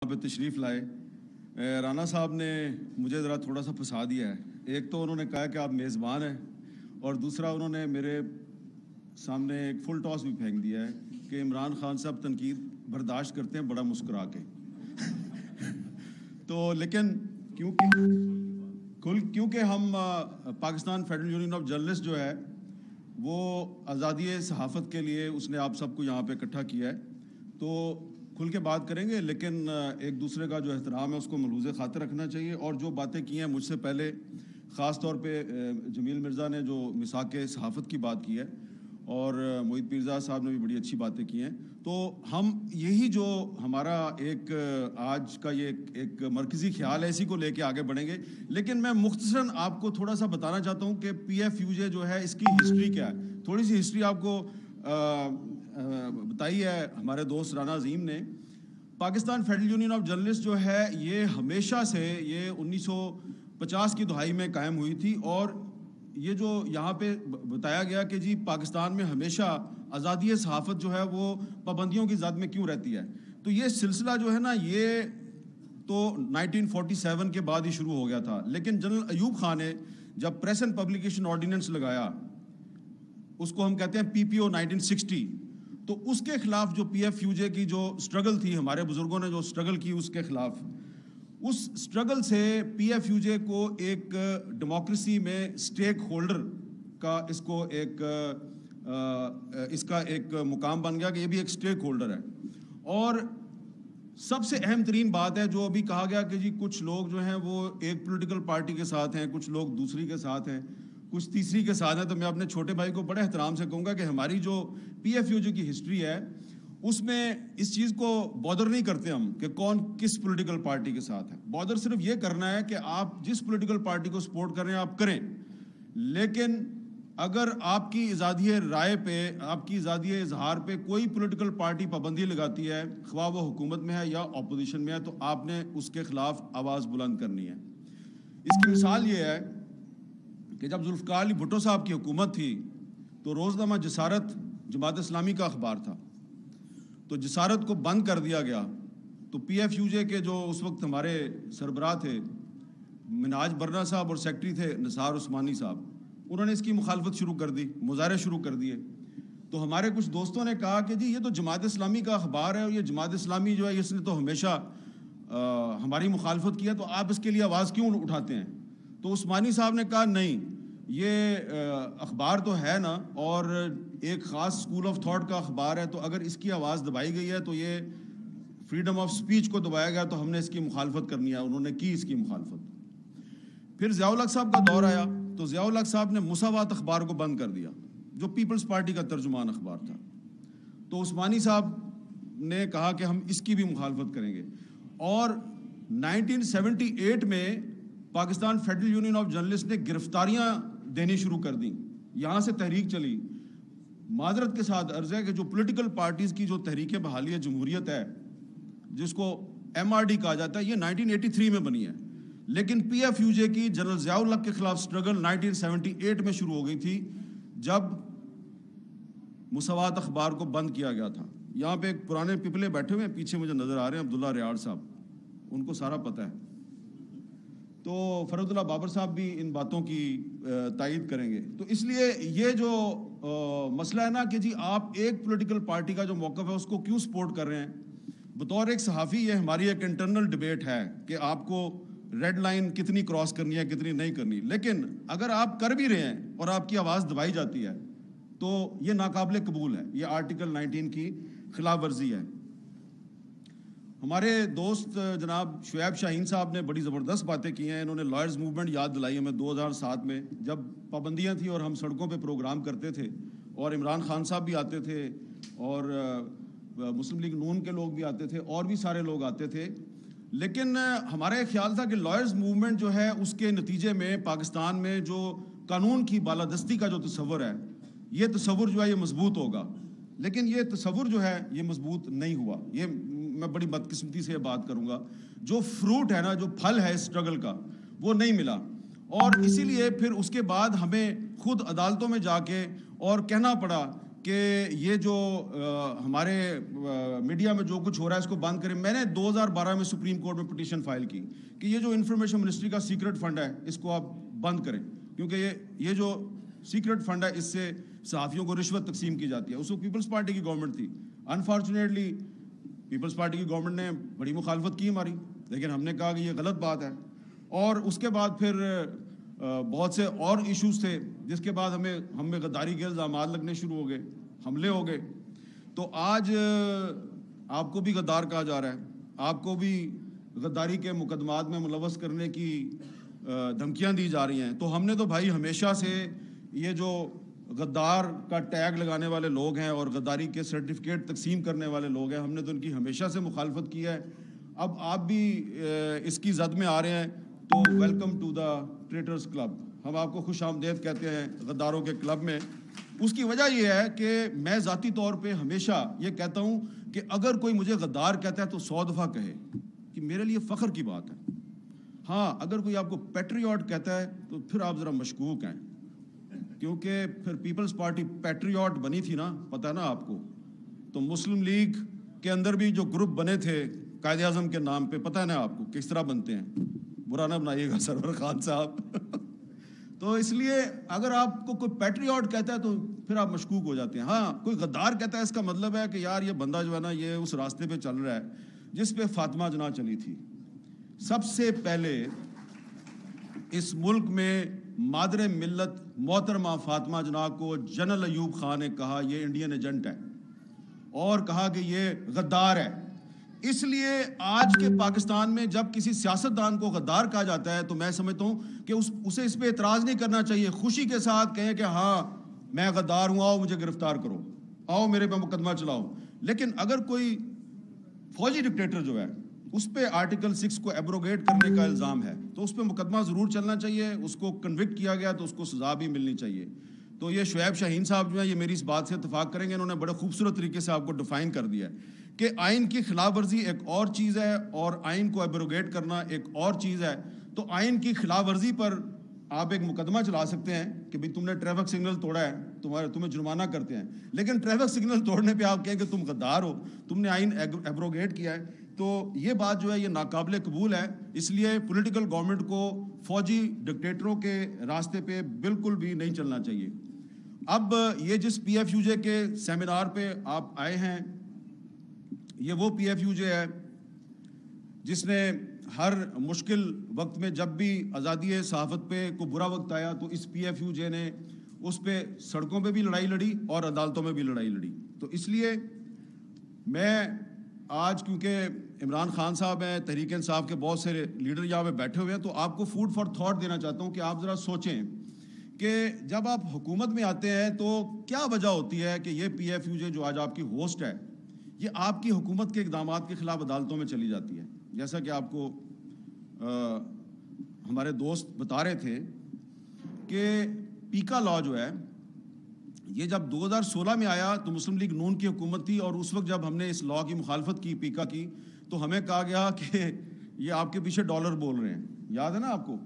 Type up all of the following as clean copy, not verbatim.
پہ تشریف لائے. رانا صاحب نے مجھے ذرا تھوڑا سا پھنسا دیا ہے. ایک تو انہوں نے کہا کہ آپ میزبان ہیں، اور دوسرا انہوں نے میرے سامنے ایک فل ٹاس بھی پھینک دیا ہے کہ عمران خان صاحب تنقید برداشت کرتے ہیں بڑا مسکرا کے. تو لیکن کیونکہ ہم Pakistan federal union of journalist جو ہے وہ آزادی صحافت کے لیے اس نے آپ سب کو یہاں پہ اکٹھا کیا ہے، تو کھل کے بات کریں گے، لیکن ایک دوسرے کا جو احترام ہے اس کو ملحوظ خاطر رکھنا چاہیے. اور جو باتیں کی ہیں مجھ سے پہلے، خاص طور پہ جمیل مرزا نے جو میثاق صحافت کی بات کی ہے، اور محیط پیرزاد صاحب نے بھی بڑی اچھی باتیں کی ہیں، تو ہم یہی جو ہمارا ایک آج کا یہ ایک مرکزی خیال ہے اسی کو لے کے آگے بڑھیں گے. لیکن میں مختصراً آپ کو تھوڑا سا بتانا چاہتا ہوں کہ پی ایف یو جے جو ہے اس کی ہسٹری کیا ہے. تھوڑی سی ہسٹری آپ کو بتائی ہے ہمارے دوست رانا عظیم نے. Pakistan federal union of journalist جو ہے یہ ہمیشہ سے یہ 1950 کی دہائی میں قائم ہوئی تھی، اور یہ جو یہاں پہ بتایا گیا کہ جی پاکستان میں ہمیشہ آزادی صحافت جو ہے وہ پابندیوں کی زد میں کیوں رہتی ہے، تو یہ سلسلہ جو ہے نا یہ تو 1947 کے بعد ہی شروع ہو گیا تھا. لیکن جنرل ایوب خان نے جب پریس اینڈ پبلیکیشن آرڈیننس لگایا، اس کو ہم کہتے ہیں پی پی او 1960، تو اس کے خلاف جو پی ایف یو جے کی جو سٹرگل تھی، ہمارے بزرگوں نے جو سٹرگل کی اس کے خلاف، اس سٹرگل سے پی ایف یو جے کو ایک ڈیموکریسی میں سٹیک ہولڈر کا اس کا ایک مقام بن گیا کہ یہ بھی ایک سٹیک ہولڈر ہے. اور سب سے اہم ترین بات ہے جو ابھی کہا گیا کہ جی کچھ لوگ جو ہیں وہ ایک پولیٹیکل پارٹی کے ساتھ ہیں، کچھ لوگ دوسری کے ساتھ ہیں، کچھ تیسری کے ساتھ ہیں. تو میں اپنے چھوٹے بھائی کو بڑے احترام سے کہوں گا کہ ہماری جو پی ایف یو جے کی ہسٹری ہے اس میں اس چیز کو بادر نہیں کرتے ہم کہ کون کس پولیٹیکل پارٹی کے ساتھ ہے. بادر صرف یہ کرنا ہے کہ آپ جس پولیٹیکل پارٹی کو سپورٹ کر رہے ہیں آپ کریں، لیکن اگر آپ کی آزادی رائے پہ، آپ کی آزادی اظہار پہ کوئی پولیٹیکل پارٹی پابندی لگاتی ہے، خواہ وہ حکومت میں ہے یا اپوزیشن میں ہے، تو آپ نے اس کے خلاف آواز بلند کرنی ہے. اس کی مثال یہ ہے کہ جب ذوالفقار علی بھٹو صاحب کی حکومت تھی تو روزنامہ جسارت جماعت اسلامی کا اخبار تھا، تو جسارت کو بند کر دیا گیا. تو پی ایف یو جے کے جو اس وقت ہمارے سربراہ تھے مناج برنا صاحب اور سیکٹری تھے نثار عثمانی صاحب، انہوں نے اس کی مخالفت شروع کر دی، مظاہرے شروع کر دیے. تو ہمارے کچھ دوستوں نے کہا کہ جی یہ تو جماعت اسلامی کا اخبار ہے، اور یہ جماعت اسلامی جو ہے اس نے تو ہمیشہ ہماری مخالفت کی ہے، تو آپ اس کے لیے آواز کیوں اٹھاتے ہیں. تو عثمانی صاحب نے کہا نہیں، یہ اخبار تو ہے نا، اور ایک خاص اسکول آف تھاٹ کا اخبار ہے، تو اگر اس کی آواز دبائی گئی ہے تو یہ فریڈم آف سپیچ کو دبایا گیا، تو ہم نے اس کی مخالفت کرنی ہے. انہوں نے کی اس کی مخالفت. پھر ضیاء الحق صاحب کا دور آیا تو ضیاء الحق صاحب نے مساوات اخبار کو بند کر دیا جو پیپلز پارٹی کا ترجمان اخبار تھا. تو عثمانی صاحب نے کہا کہ ہم اس کی بھی مخالفت کریں گے. اور 1978 میں Pakistan federal union of journalist نے گرفتاریاں دینی شروع کر دیں. یہاں سے تحریک چلی. معذرت کے ساتھ عرض ہے کہ جو پولیٹیکل پارٹیز کی جو تحریک بحالی جمہوریت ہے، جس کو ایم آر ڈی کہا جاتا ہے، یہ 1983 میں بنی ہے. لیکن پی ایف یو جے کی جنرل ضیاء الحق کے خلاف سٹرگل 1978 میں شروع ہو گئی تھی، جب مساوات اخبار کو بند کیا گیا تھا. یہاں پہ ایک پرانے پپلے بیٹھے ہوئے ہیں، پیچھے مجھے نظر آ رہے ہیں عبداللہ ریاض صاحب، ان کو سارا پتہ ہے. تو فرد اللہ بابر صاحب بھی ان باتوں کی تائید کریں گے. تو اس لیے یہ جو مسئلہ ہے نا کہ جی آپ ایک پولیٹیکل پارٹی کا جو موقف ہے اس کو کیوں سپورٹ کر رہے ہیں، بطور ایک صحافی یہ ہماری ایک انٹرنل ڈیبیٹ ہے کہ آپ کو ریڈ لائن کتنی کراس کرنی ہے کتنی نہیں کرنی. لیکن اگر آپ کر بھی رہے ہیں اور آپ کی آواز دبائی جاتی ہے تو یہ ناقابل قبول ہے، یہ آرٹیکل 19 کی خلاف ورزی ہے. ہمارے دوست جناب شعیب شاہین صاحب نے بڑی زبردست باتیں کی ہیں. انہوں نے لائرز موومنٹ یاد دلائی ہمیں 2007 میں، جب پابندیاں تھیں اور ہم سڑکوں پہ پروگرام کرتے تھے، اور عمران خان صاحب بھی آتے تھے، اور مسلم لیگ نون کے لوگ بھی آتے تھے، اور بھی سارے لوگ آتے تھے. لیکن ہمارا یہ خیال تھا کہ لائرز موومنٹ جو ہے اس کے نتیجے میں پاکستان میں جو قانون کی بالادستی کا جو تصور ہے، یہ تصور جو ہے یہ مضبوط ہوگا. لیکن یہ تصور جو ہے یہ مضبوط نہیں ہوا. یہ میں بڑی بدقسمتی سے بات کروں گا، جو فروٹ ہے نا، جو پھل ہے اسٹرگل کا، وہ نہیں ملا. اور اسی لیے پھر اس کے بعد ہمیں خود عدالتوں میں جا کے اور کہنا پڑا کہ یہ جو ہمارے میڈیا میں جو کچھ ہو رہا ہے اس کو بند کریں. میں نے 2012 میں سپریم کورٹ میں پٹیشن فائل کی کہ یہ جو انفارمیشن منسٹری کا سیکرٹ فنڈ ہے اس کو آپ بند کریں, کیونکہ یہ جو سیکرٹ فنڈ ہے اس سے صحافیوں کو رشوت تقسیم کی جاتی ہے. اس وقت پیپلز پارٹی کی گورنمنٹ تھی. انفارچونیٹلی پیپلز پارٹی کی گورنمنٹ نے بڑی مخالفت کی ہماری, لیکن ہم نے کہا کہ یہ غلط بات ہے. اور اس کے بعد پھر بہت سے اور ایشوز تھے جس کے بعد ہمیں غداری کے الزامات لگنے شروع ہو گئے, حملے ہو گئے. تو آج آپ کو بھی غدار کہا جا رہا ہے, آپ کو بھی غداری کے مقدمات میں ملوث کرنے کی دھمکیاں دی جا رہی ہیں. تو ہم نے تو بھائی ہمیشہ سے یہ جو غدار کا ٹیگ لگانے والے لوگ ہیں اور غداری کے سرٹیفکیٹ تقسیم کرنے والے لوگ ہیں, ہم نے تو ان کی ہمیشہ سے مخالفت کی ہے. اب آپ بھی اس کی زد میں آ رہے ہیں تو ویلکم ٹو دا ٹریٹرز کلب. ہم آپ کو خوش آمدید کہتے ہیں غداروں کے کلب میں. اس کی وجہ یہ ہے کہ میں ذاتی طور پہ ہمیشہ یہ کہتا ہوں کہ اگر کوئی مجھے غدار کہتا ہے تو 100 دفعہ کہے کہ میرے لیے فخر کی بات ہے. ہاں, اگر کوئی آپ کو پیٹریوٹ کہتا ہے تو پھر آپ ذرا مشکوک ہیں, کیونکہ پھر پیپلز پارٹی پیٹریوٹ بنی تھی نا, پتہ ہے نا آپ کو. تو مسلم لیگ کے اندر بھی جو گروپ بنے تھے قائد اعظم کے نام پہ, پتہ ہے نا آپ کو کس طرح بنتے ہیں. برا نہ بنائیے گا سرور خان صاحب. تو اس لیے اگر آپ کو کوئی پیٹریوٹ کہتا ہے تو پھر آپ مشکوک ہو جاتے ہیں. ہاں, کوئی غدار کہتا ہے اس کا مطلب ہے کہ یار یہ بندہ جو ہے نا یہ اس راستے پہ چل رہا ہے جس پہ فاطمہ جناح چلی تھی. سب سے پہلے اس ملک میں مادر ملت محترمہ فاطمہ جناح کو جنرل ایوب خان نے کہا یہ انڈین ایجنٹ ہے اور کہا کہ یہ غدار ہے. اس لیے آج کے پاکستان میں جب کسی سیاستدان کو غدار کہا جاتا ہے تو میں سمجھتا ہوں کہ اسے اس پہ اعتراض نہیں کرنا چاہیے, خوشی کے ساتھ کہیں کہ ہاں میں غدار ہوں, آؤ مجھے گرفتار کرو, آؤ میرے پہ مقدمہ چلاؤ. لیکن اگر کوئی فوجی ڈکٹیٹر جو ہے اس پہ آرٹیکل 6 کو ایبروگیٹ کرنے کا الزام ہے تو اس پہ مقدمہ ضرور چلنا چاہیے. اس کو کنوکٹ کیا گیا تو اس کو سزا بھی ملنی چاہیے. تو یہ شعیب شاہین صاحب جو ہیں یہ میری اس بات سے اتفاق کریں گے, انہوں نے بڑے خوبصورت طریقے سے آپ کو ڈیفائن کر دیا ہے کہ آئین کی خلاف ورزی ایک اور چیز ہے اور آئین کو ایبروگیٹ کرنا ایک اور چیز ہے. تو آئین کی خلاف ورزی پر آپ ایک مقدمہ چلا سکتے ہیں کہ بھئی تم نے ٹریفک سگنل توڑا ہے, تمہیں جرمانہ کرتے ہیں. لیکن ٹریفک سگنل توڑنے پہ آپ کہیں کہ تم غدار ہو, تم نے آئین ایبروگیٹ کیا ہے. تو یہ بات جو ہے یہ ناقابل قبول ہے. اس لیے پولیٹیکل گورنمنٹ کو فوجی ڈکٹیٹروں کے راستے پہ بالکل بھی نہیں چلنا چاہیے. اب یہ جس پی ایف یو جے کے سیمینار پہ آپ آئے ہیں یہ وہ پی ایف یو جے ہے جس نے ہر مشکل وقت میں جب بھی آزادی صحافت پہ کوئی برا وقت آیا تو اس پی ایف یو جے نے اس پہ سڑکوں پہ بھی لڑائی لڑی اور عدالتوں میں بھی لڑائی لڑی. تو اس لیے میں آج کیونکہ عمران خان صاحب ہیں, تحریک انصاف کے بہت سے لیڈر یہاں پہ بیٹھے ہوئے ہیں, تو آپ کو فوڈ فار تھاٹ دینا چاہتا ہوں کہ آپ ذرا سوچیں کہ جب آپ حکومت میں آتے ہیں تو کیا وجہ ہوتی ہے کہ یہ پی ایف یو جے جو آج آپ کی ہوسٹ ہے یہ آپ کی حکومت کے اقدامات کے خلاف عدالتوں میں چلی جاتی ہے. جیسا کہ آپ کو ہمارے دوست بتا رہے تھے کہ پیکا لا جو ہے یہ جب 2016 میں آیا تو مسلم لیگ نون کی حکومت تھی, اور اس وقت جب ہم نے اس لا کی مخالفت کی پیکا کی تو ہمیں کہا گیا کہ یہ آپ کے پیچھے ڈالر بول رہے ہیں. یاد ہے نا آپ کو,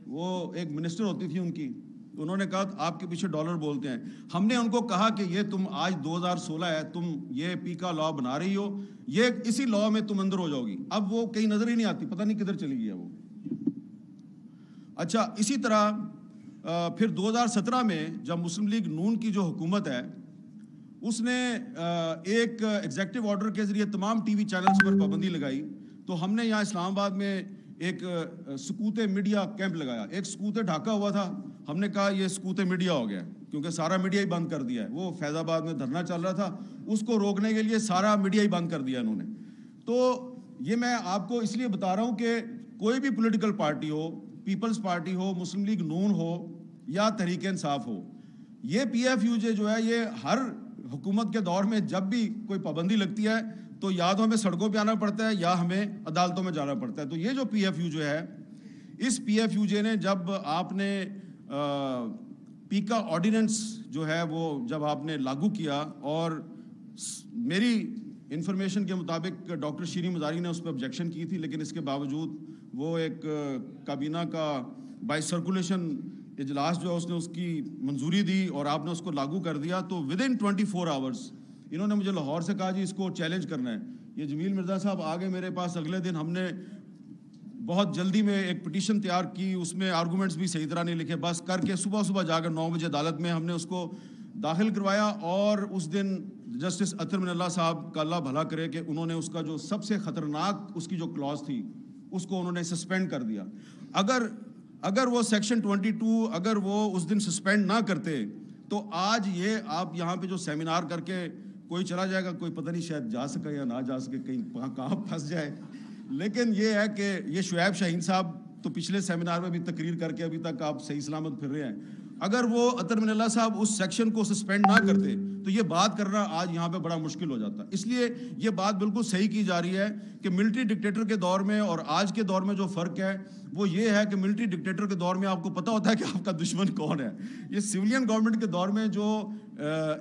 وہ ایک منسٹر ہوتی تھی ان کی, تو انہوں نے کہا آپ کے پیچھے ڈالر بولتے ہیں. ہم نے ان کو کہا کہ یہ تم آج 2016 ہے, تم یہ پیکا لا بنا رہی ہو, یہ اسی لا میں تم اندر ہو جاؤ گی. اب وہ کہیں نظر ہی نہیں آتی, پتہ نہیں کدھر چلی گئی ہے وہ. اچھا, اسی طرح پھر 2017 میں جب مسلم لیگ نون کی جو حکومت ہے اس نے ایک ایگزیکٹو آرڈر کے ذریعے تمام ٹی وی چینلز پر پابندی لگائی, تو ہم نے یہاں اسلام آباد میں ایک سکوت میڈیا کیمپ لگایا. ایک سکوت ڈھاکہ ہوا تھا, ہم نے کہا یہ سکوت میڈیا ہو گیا کیونکہ سارا میڈیا ہی بند کر دیا ہے. وہ فیض آباد میں دھرنا چل رہا تھا, اس کو روکنے کے لیے سارا میڈیا ہی بند کر دیا انہوں نے. تو یہ میں آپ کو اس لیے بتا رہا ہوں کہ کوئی بھی پولیٹیکل پارٹی ہو, پیپلز پارٹی ہو, مسلم لیگ نون ہو یا تحریک انصاف ہو, یہ پی ایف یو جے جو ہے یہ ہر حکومت کے دور میں جب بھی کوئی پابندی لگتی ہے تو یا تو ہمیں سڑکوں پہ آنا پڑتا ہے یا ہمیں عدالتوں میں جانا پڑتا ہے. تو یہ جو پی ایف یو جو ہے, اس پی ایف یو جے نے جب آپ نے پیکا آرڈیننس جو ہے وہ جب آپ نے لاگو کیا, اور میری انفارمیشن کے مطابق ڈاکٹر شیریں مزاری نے اس پہ آبجیکشن کی تھی, لیکن اس کے باوجود وہ ایک کابینہ کا بائی سرکولیشن اجلاس جو ہے اس نے اس کی منظوری دی اور آپ نے اس کو لاگو کر دیا تو ودن 24 آورز انہوں نے مجھے لاہور سے کہا جی اس کو چیلنج کرنا ہے. یہ جمیل مرزا صاحب آگے میرے پاس اگلے دن, ہم نے بہت جلدی میں ایک پٹیشن تیار کی, اس میں آرگومنٹس بھی صحیح طرح نہیں لکھے, بس کر کے صبح جا کر 9 بجے عدالت میں ہم نے اس کو داخل کروایا. اور اس دن جسٹس اطہر من اللہ صاحب کا اللہ بھلا کرے کہ انہوں نے اس کا جو سب سے خطرناک اس کی جو کلاز تھی اس کو انہوں نے سسپینڈ کر دیا. اگر وہ سیکشن 22 اگر وہ اس دن سسپینڈ نہ کرتے تو آج یہ آپ یہاں پہ جو سیمینار کر کے کوئی چلا جائے گا, کوئی پتہ نہیں شاید جا سکے یا نہ جا سکے, کہیں کہاں پھنس جائے. لیکن یہ ہے کہ یہ شعیب شاہین صاحب تو پچھلے سیمینار میں بھی تقریر کر کے ابھی تک آپ صحیح سلامت پھر رہے ہیں. اگر وہ اطہر من اللہ صاحب اس سیکشن کو سسپینڈ نہ کرتے تو یہ بات کرنا آج یہاں پہ بڑا مشکل ہو جاتا. اس لیے یہ بات بالکل صحیح کی جا رہی ہے کہ ملٹری ڈکٹیٹر کے دور میں اور آج کے دور میں جو فرق ہے وہ یہ ہے کہ ملٹری ڈکٹیٹر کے دور میں آپ کو پتہ ہوتا ہے کہ آپ کا دشمن کون ہے. یہ سویلین گورنمنٹ کے دور میں جو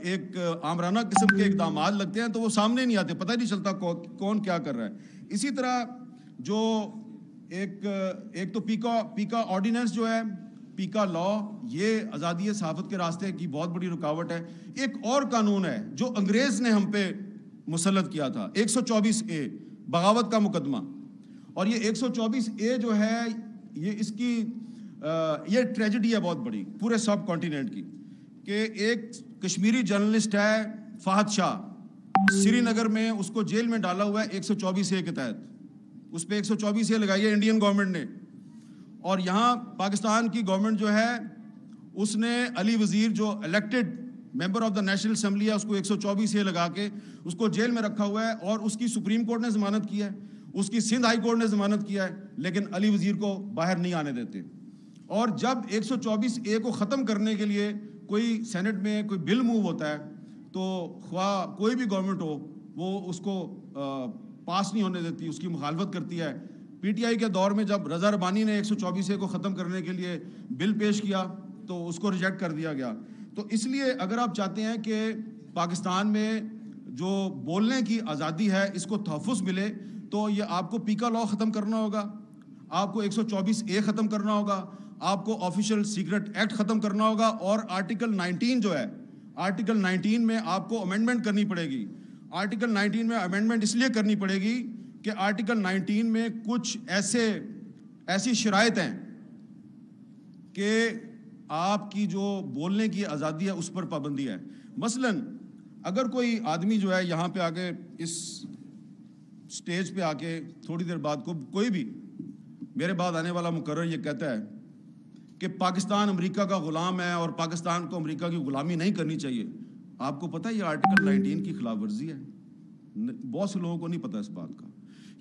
ایک آمرانہ قسم کے اقدامات لگتے ہیں تو وہ سامنے نہیں آتے, پتہ نہیں چلتا کون کیا کر رہا ہے. اسی طرح جو ایک تو پیکا آرڈیننس جو ہے, پیکا لا, یہ آزادی صحافت کے راستے کی بہت بڑی رکاوٹ ہے. ایک اور قانون ہے جو انگریز نے ہم پہ مسلط کیا تھا, 124A بغاوت کا مقدمہ. اور یہ 124A جو ہے یہ ٹریجڈی ہے بہت بڑی پورے سب کانٹیننٹ کی, کہ ایک کشمیری جرنلسٹ ہے فہد شاہ, سری نگر میں اس کو جیل میں ڈالا ہوا ہے 124A کے تحت. اس پہ 124A لگائی ہے انڈین گورنمنٹ نے, اور یہاں پاکستان کی گورنمنٹ جو ہے اس نے علی وزیر جو elected member of the national assembly ہے اس کو 124A لگا کے اس کو جیل میں رکھا ہوا ہے. اور اس کی سپریم کورٹ نے ضمانت کی ہے, اس کی سندھ ہائی کورٹ نے ضمانت کیا ہے, لیکن علی وزیر کو باہر نہیں آنے دیتے. اور جب 124A کو ختم کرنے کے لیے کوئی سینٹ میں کوئی بل موو ہوتا ہے تو خواہ کوئی بھی گورنمنٹ ہو وہ اس کو پاس نہیں ہونے دیتی, اس کی مخالفت کرتی ہے. پی ٹی آئی کے دور میں جب رضا ربانی نے 124A کو ختم کرنے کے لیے بل پیش کیا تو اس کو ریجیکٹ کر دیا گیا. تو اس لیے اگر آپ چاہتے ہیں کہ پاکستان میں جو بولنے کی آزادی ہے اس کو تحفظ ملے تو یہ آپ کو پیکا لا ختم کرنا ہوگا, آپ کو 124A ختم کرنا ہوگا, آپ کو آفیشیل سیکرٹ ایکٹ ختم کرنا ہوگا, اور آرٹیکل 19 جو ہے, آرٹیکل 19 میں آپ کو امینڈمنٹ کرنی پڑے گی. آرٹیکل 19 میں امینڈمنٹ اس لیے کرنی پڑے گی کہ آرٹیکل 19 میں کچھ ایسی شرائط ہیں کہ آپ کی جو بولنے کی آزادی ہے اس پر پابندی ہے. مثلا اگر کوئی آدمی جو ہے یہاں پہ آ کے اس سٹیج پہ آ کے تھوڑی دیر بعد کوئی بھی میرے بعد آنے والا مقرر یہ کہتا ہے کہ پاکستان امریکہ کا غلام ہے اور پاکستان کو امریکہ کی غلامی نہیں کرنی چاہیے, آپ کو پتہ ہے یہ آرٹیکل 19 کی خلاف ورزی ہے. بہت سے لوگوں کو نہیں پتہ اس بات کا.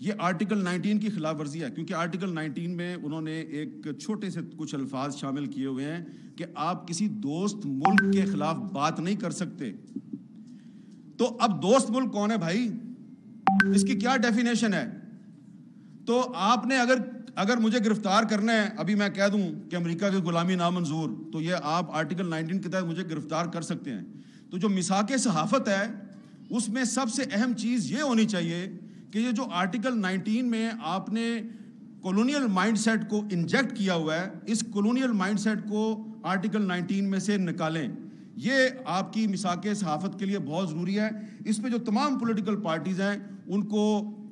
یہ آرٹیکل 19 کی خلاف ورزی ہے کیونکہ آرٹیکل 19 میں انہوں نے ایک چھوٹے سے کچھ الفاظ شامل کیے ہوئے ہیں کہ آپ کسی دوست ملک کے خلاف بات نہیں کر سکتے. تو اب دوست ملک کون ہے بھائی, اس کی کیا ڈیفینیشن ہے؟ تو آپ نے اگر مجھے گرفتار کرنا ہے, ابھی میں کہہ دوں کہ امریکہ کی غلامی نامنظور, تو یہ آپ آرٹیکل 19 کے تحت مجھے گرفتار کر سکتے ہیں. تو جو میثاق صحافت ہے اس میں سب سے اہم چیز یہ ہونی چاہیے کہ یہ جو آرٹیکل 19 میں آپ نے کولونیل مائنڈ سیٹ کو انجیکٹ کیا ہوا ہے, اس کولونیل مائنڈ سیٹ کو آرٹیکل 19 میں سے نکالیں. یہ آپ کی میثاق صحافت کے لیے بہت ضروری ہے. اس پہ جو تمام پولیٹیکل پارٹیز ہیں ان کو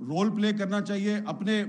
رول پلے کرنا چاہیے, اپنے